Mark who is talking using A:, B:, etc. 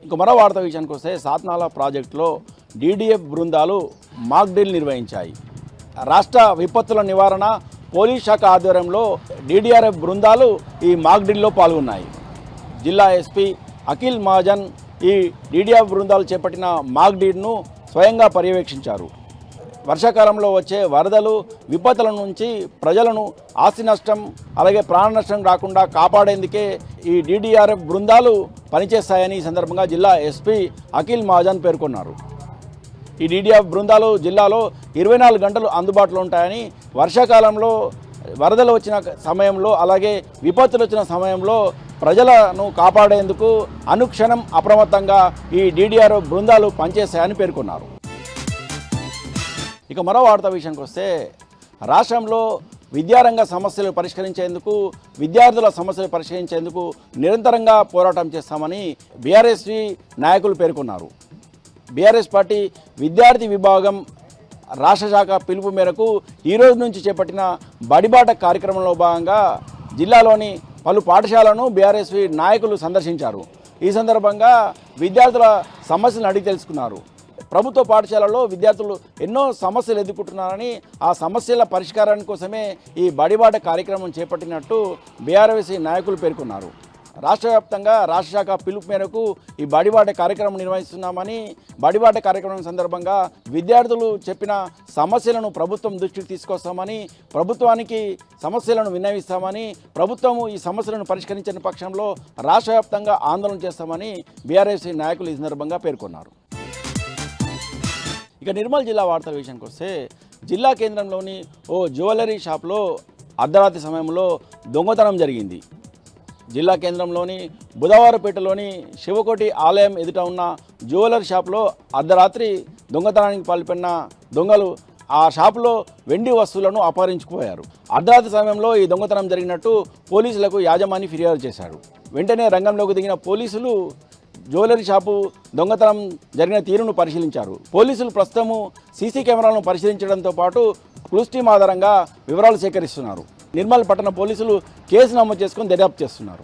A: ఇంక మరో వార్త విషయానికి వస్తే సాత్నాల ప్రాజెక్టులో డీడీఎఫ్ బృందాలు మాక్ డ్రిల్ నిర్వహించాయి. రాష్ట్ర విపత్తుల నివారణ పోలీస్ శాఖ ఆధ్వర్యంలో డీడీఆర్ఎఫ్ బృందాలు ఈ మాక్ డ్రిల్లో పాల్గొన్నాయి. జిల్లా ఎస్పీ అఖిల్ మహాజన్ ఈ డీడీఎఫ్ బృందాలు చేపట్టిన మాక్ డ్రిల్ను స్వయంగా పర్యవేక్షించారు. వర్షాకాలంలో వచ్చే వరదలు విపత్తుల నుంచి ప్రజలను ఆస్తి నష్టం అలాగే ప్రాణ నష్టం రాకుండా కాపాడేందుకే ఈ డీడీఆర్ఎఫ్ బృందాలు పనిచేస్తాయని ఈ సందర్భంగా జిల్లా ఎస్పీ అఖిల్ మహాజన్ పేర్కొన్నారు. ఈ డీడీఎఫ్ బృందాలు జిల్లాలో 24 గంటలు అందుబాటులో ఉంటాయని, వర్షాకాలంలో వరదలు వచ్చిన సమయంలో అలాగే విపత్తులు వచ్చిన సమయంలో ప్రజలను కాపాడేందుకు అనుక్షణం అప్రమత్తంగా ఈ డీడీఆర్ఎఫ్ బృందాలు పనిచేస్తాయని పేర్కొన్నారు. ఇక మరో వార్త విషయానికి వస్తే రాష్ట్రంలో విద్యారంగ సమస్యలు పరిష్కరించేందుకు విద్యార్థుల సమస్యలు పరిష్కరించేందుకు నిరంతరంగా పోరాటం చేస్తామని బీఆర్ఎస్వి నాయకులు పేర్కొన్నారు. బీఆర్ఎస్ పార్టీ విద్యార్థి విభాగం రాష్ట్ర శాఖ పిలుపు మేరకు ఈ రోజు నుంచి చేపట్టిన బడిబాట కార్యక్రమంలో భాగంగా జిల్లాలోని పలు పాఠశాలను బీఆర్ఎస్వి నాయకులు సందర్శించారు. ఈ సందర్భంగా విద్యార్థుల సమస్యలను అడిగి తెలుసుకున్నారు. ప్రభుత్వ పాఠశాలలో విద్యార్థులు ఎన్నో సమస్యలు ఎదుర్కొంటున్నారని, ఆ సమస్యల పరిష్కారాని కోసమే ఈ బడిబాట కార్యక్రమం చేపట్టినట్టు బీఆర్ఎస్వి నాయకులు పేర్కొన్నారు. రాష్ట్ర వ్యాప్తంగా రాష్ట్ర శాఖ పిలుపు మేరకు ఈ బడిబాట కార్యక్రమం నిర్వహిస్తున్నామని, బడిబాట కార్యక్రమం సందర్భంగా విద్యార్థులు చెప్పిన సమస్యలను ప్రభుత్వం దృష్టికి తీసుకొస్తామని, ప్రభుత్వానికి సమస్యలను విన్నవిస్తామని, ప్రభుత్వం ఈ సమస్యలను పరిష్కరించని పక్షంలో రాష్ట్ర వ్యాప్తంగా ఆందోళన చేస్తామని బీఆర్ఎస్ నాయకులు ఈ సందర్భంగా పేర్కొన్నారు. ఇక నిర్మల్ జిల్లా వార్తల విషయానికి వస్తే జిల్లా కేంద్రంలోని ఓ జ్యువెలరీ షాప్లో అర్ధరాత్రి సమయంలో దొంగతనం జరిగింది. జిల్లా కేంద్రంలోని బుధవారపేటలోని శివకోటి ఆలయం ఎదుట ఉన్న జ్యువెలరీ షాప్లో అర్ధరాత్రి దొంగతనానికి పాల్పడిన దొంగలు ఆ షాపులో వెండి వస్తువులను అపహరించుకుపోయారు. అర్ధరాత్రి సమయంలో ఈ దొంగతనం జరిగినట్టు పోలీసులకు యాజమాని ఫిర్యాదు చేశారు. వెంటనే రంగంలోకి దిగిన పోలీసులు జ్యువెలరీ షాపు దొంగతనం జరిగిన తీరును పరిశీలించారు. పోలీసులు ప్రస్తుతము సీసీ కెమెరాలను పరిశీలించడంతో పాటు క్లూస్ టీమ్ ఆధారంగా వివరాలు సేకరిస్తున్నారు. నిర్మల్ పట్టణ పోలీసులు కేసు నమోదు చేసుకొని దర్యాప్తు చేస్తున్నారు.